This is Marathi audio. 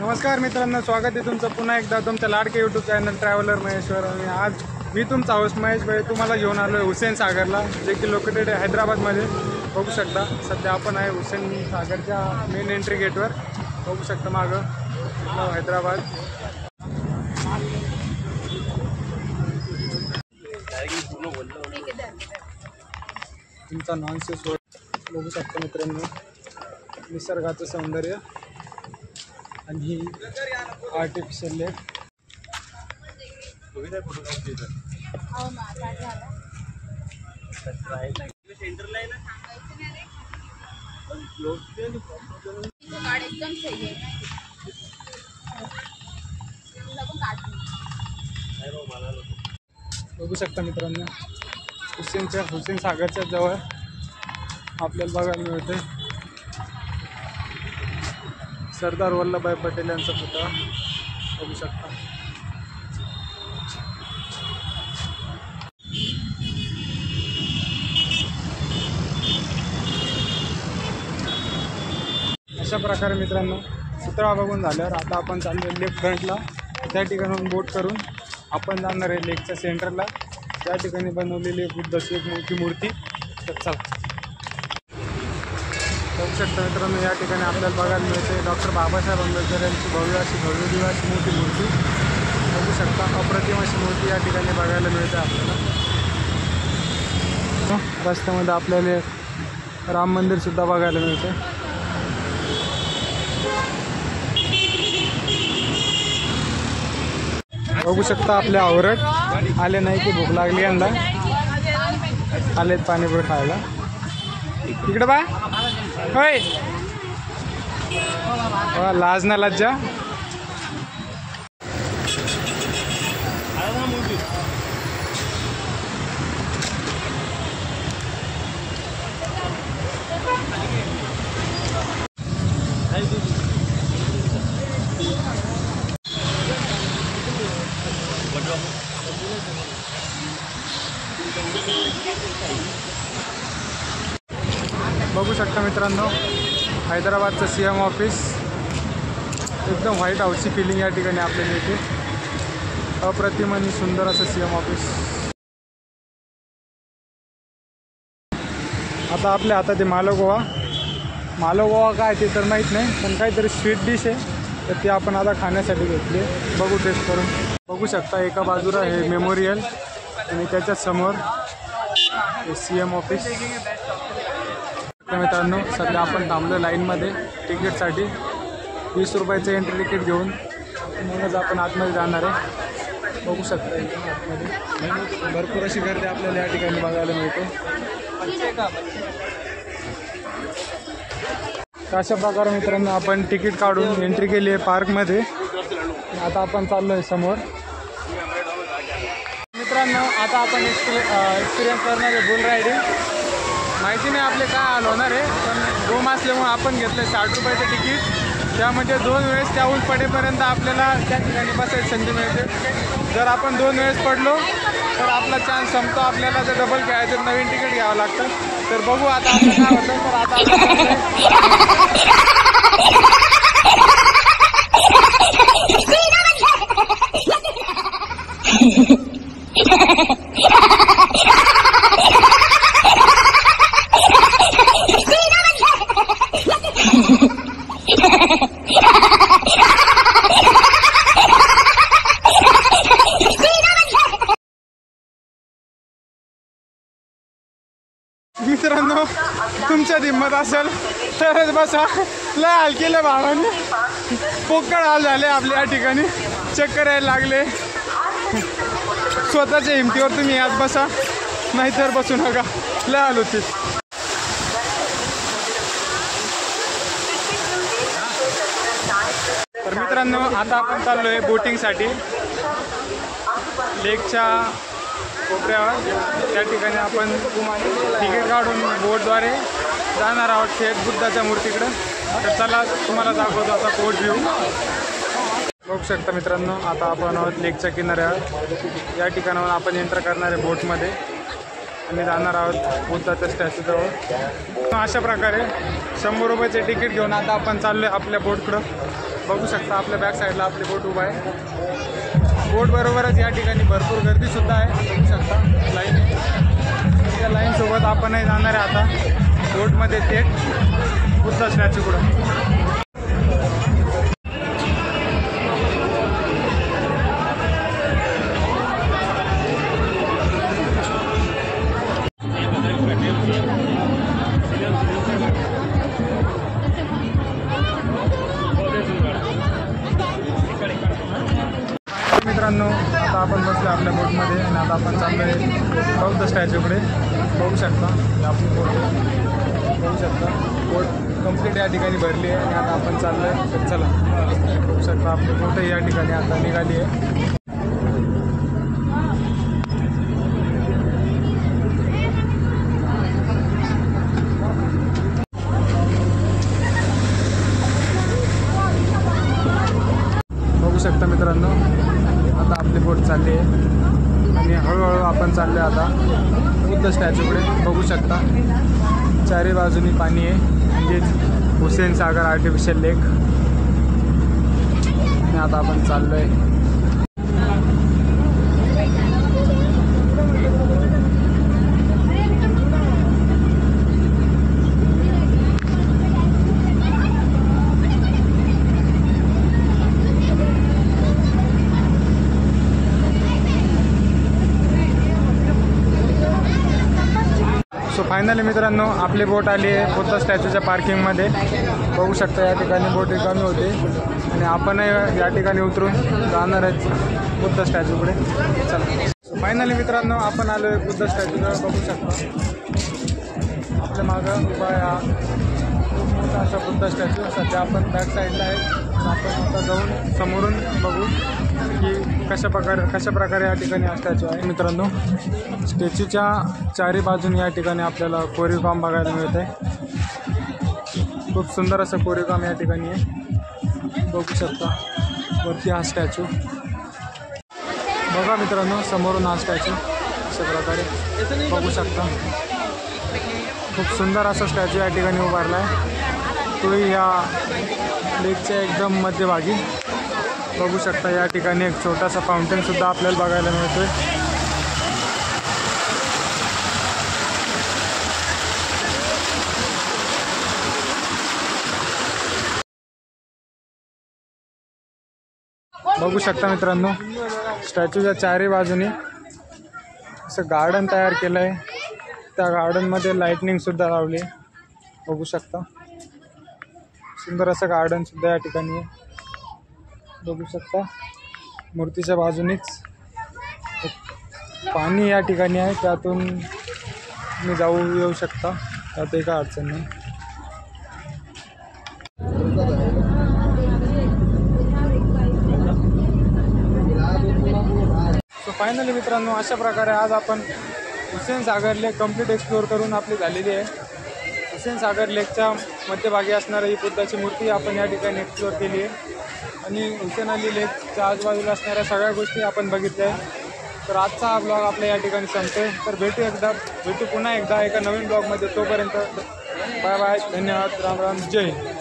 नमस्कार मित्रांनो, स्वागत आहे तुमचं पुन्हा एकदा तुमच्या लाडके यूट्यूब चॅनल ट्रॅव्हलर महेश्वर। आणि आज मी तुमचा होस्ट महेश भाई तुम्हाला घेऊन आलो आहे हुसेन सागरला, जे की लोकेटेड आहे हैदराबादमध्ये। बघू शकता सध्या आपण आहे हुसेन सागरच्या मेन एंट्री गेटवर। बघू शकता मागं हैदराबाद। तुमचा नॉनसेन्स बघू शकता मित्रांनो, निसर्गाचं सौंदर्य आणि आर्टिफिशियल लेक। बघू शकता मित्रांनो, हुसेन सागरच्या जवळ आपल्याला बघायला मिळते सरदार वल्लभभाई पटेल यांचा पुतळा। बघू शकता अशा प्रकारे मित्रांनो पुतळा बघून झाल्यावर आता आपण चाललो लेफ्ट फ्रंटला। त्या ठिकाणाहून बोट करून आपण जाणार आहे लेकच्या सेंटरला, त्या ठिकाणी बनवलेली बुद्धाची एक मोठी मूर्ती। तर चला बघू शकता मित्रांनो, या ठिकाणी आपल्याला बघायला मिळते डॉक्टर बाबासाहेब आंबेडकर यांची भव्य अशी मोठी मूर्ती। बघू शकता अप्रतिम अशी मूर्ती या ठिकाणी बघायला मिळते आपल्याला। रस्त्यामध्ये आपल्याला राम मंदिर सुद्धा बघायला मिळते। बघू शकता आपले आवरट आले नाही की भूक लागली यांना, आलेत पाणीपुरी खायला। इकडे बा होय, लाज ना लज्जा। बघू शकता मित्रांनो, हैदराबादचं CM ऑफिस, एकदम व्हाईट हाऊसची फिलिंग या ठिकाणी आपल्याला येते। अप्रतिम आणि सुंदर असं CM ऑफिस। आता आपल्या हातात आहे मालगोवा काय ते तर माहीत नाही, पण काहीतरी स्वीट डिश आहे, तर ती आपण आता खाण्यासाठी घेतली। बघू टेस्ट करून। बघू शकता एका बाजूला हे मेमोरियल आणि त्याच्या समोर CM ऑफिस। मित्रांनो सध्या आपण थांबलो लाईनमध्ये तिकीटसाठी। 20 रुपयाचं एंट्री तिकीट घेऊन मगच आपण आतमध्ये जाणार आहे। बघू शकता आतमध्ये भरपूर अशी गर्दी आपल्याला या ठिकाणी बघायला मिळते। अशा प्रकारे मित्रांनो आपण तिकीट काढून एंट्री केली आहे पार्कमध्ये। आता आपण चाललो आहे समोर। मित्रांनो आता आपण एक्सपिरियन्स करणार आहे बुल रायडिंग। माहिती नाही आपले काय हाल होणार आहे, पण रूम असल्यामुळे आपण घेतलं 60 रुपयाचं तिकीट। त्यामध्ये 2 वेळेस त्याहून पडेपर्यंत आपल्याला त्या ठिकाणी बसायची संधी मिळते। जर आपण 2 वेळेस पडलो तर आपला चान्स संपतो, आपल्याला जर डबल खेळायचं नवीन तिकीट घ्यावं लागतं। तर बघू आता आपलं काय होतं। तर आता मित्रांनो तुमच्यात हिंमत असेल तरच बसा। लय हाल केलं भावांनी, पोकळ हाल झाले आपल्या या ठिकाणी, चक्कर यायला लागले। स्वतःच्या हिमतीवर तुम्ही आज बसा, नाहीतर बसू नका, लय हाल होते। तर मित्रांनो आता आपण चाललो आहे बोटिंगसाठी लेकच्या कोपऱ्यावर। त्या ठिकाणी आपण तिकीट काढून बोटद्वारे जाणार आहोत थेट बुद्धाच्या मूर्तीकडे। तर चला तुम्हाला दाखवतो आता बोट व्ह्यू। बघू शकता मित्रांनो, आता आपण आहोत लेकच्या किनाऱ्यावर। या ठिकाणावर आपण एंटर करणार आहे बोटमध्ये आणि जाणार आहोत बुद्धाच्या स्टॅच्यूजवळ। अशा प्रकारे 100 रुपयाचे तिकीट घेऊन आता आपण चाललो आहे आपल्या बोटकडं। बघू शकता आपल्या बॅक साईडला आपली बोट उभा आहे. बोट बरोबरच या ठिकाणी भरपूर गर्दीसुद्धा आहे, बघू शकता लाईन आहे. त्या लाईनसोबत आपणही जाणार आहे आता बोटमध्ये थेट बुद्ध स्टॅच्यूकडं. मित्रांनो आता आपण बसलो आपल्या बोटमध्ये आणि आता आपण चाललो आहे बौद्ध स्टॅच्यूकडे. बघू शकता आपली बोट बघू शकता. बोट कंप्लीट या ठिकाणी भरली आहे आणि आता आपण चाललो आहे. चला बघू शकता आपली बोट या ठिकाणी आता निघाली आहे. बघू शकता मित्रांनो आता आपली बोट चालली आहे आणि हळूहळू आपण चाललो आहे आता बुद्ध स्टॅच्यूकडे. बघू शकता चारी बाजूनी पाणी आहे, म्हणजेच हुसेन सागर आर्टिफिशियल लेक. आणि आता आपण चाललो आहे. सो फायनली मित्रांनो आपली बोट आली आहे बुद्ध स्टॅच्यूच्या पार्किंगमध्ये. बघू शकता या ठिकाणी बोट रिकामी होते आणि आपणही या ठिकाणी उतरून जाणार आहेत बुद्ध स्टॅच्यूकडे. चला सो फायनली मित्रांनो आपण आलो आहे बुद्ध स्टॅच्यूजवळ. बघू शकता आपल्या मागं उभा हा खूप मोठा असा बुद्ध स्टॅच्यू. सध्या आपण बॅक साईडला आहे. आपण आता जाऊन समोरून बघू की कशा प्रकारे या ठिकाणी हा स्टॅच्यू आहे. मित्रांनो स्टॅच्यूच्या चारी बाजून या ठिकाणी आपल्याला कोरीव काम बघायला मिळत आहे. खूप सुंदर असं कोरीव काम या ठिकाणी आहे. बघू शकता वरती हा स्टॅच्यू. बघा मित्रांनो समोरून हा स्टॅच्यू अशा प्रकारे बघू शकता. खूप सुंदर असा स्टॅच्यू या ठिकाणी उभारला आहे. तोही या लेकच्या एकदम मध्यभागी. बघू शकता या ठिकाणी एक छोटासा फाउंटेनसुद्धा आपल्याला बघायला मिळतोय. बघू शकता मित्रांनो स्टॅच्यूच्या चारही बाजूने असं गार्डन तयार केलं आहे. त्या गार्डनमध्ये लाईटनिंगसुद्धा लावली आहे. बघू शकता सुंदर असं गार्डनसुद्धा या ठिकाणी आहे. बघू शकता मूर्तीच्या बाजूनेच पाणी या ठिकाणी आहे, त्यातून तुम्ही येऊ शकता, त्यात काही अडचण नाही. सो फायनली मित्रांनो अशा प्रकारे आज आपण हुसेन सागर लेक कंप्लीट एक्सप्लोअर करून आपली झालेली आहे. हुसेन सागर लेकच्या मध्यभागी असणारी ही बुद्धाची मूर्ती आपण या ठिकाणी एक्सप्लोअर केली आहे आणि हुसेन अली लेकच्या आजूबाजूला असणाऱ्या सगळ्या गोष्टी आपण बघितल्या आहे. तर आजचा हा ब्लॉग आपल्या या ठिकाणी संपतोय. तर भेटू पुन्हा एकदा एका नवीन ब्लॉगमध्ये. तोपर्यंत बाय बाय, धन्यवाद, राम राम, जय हिंद.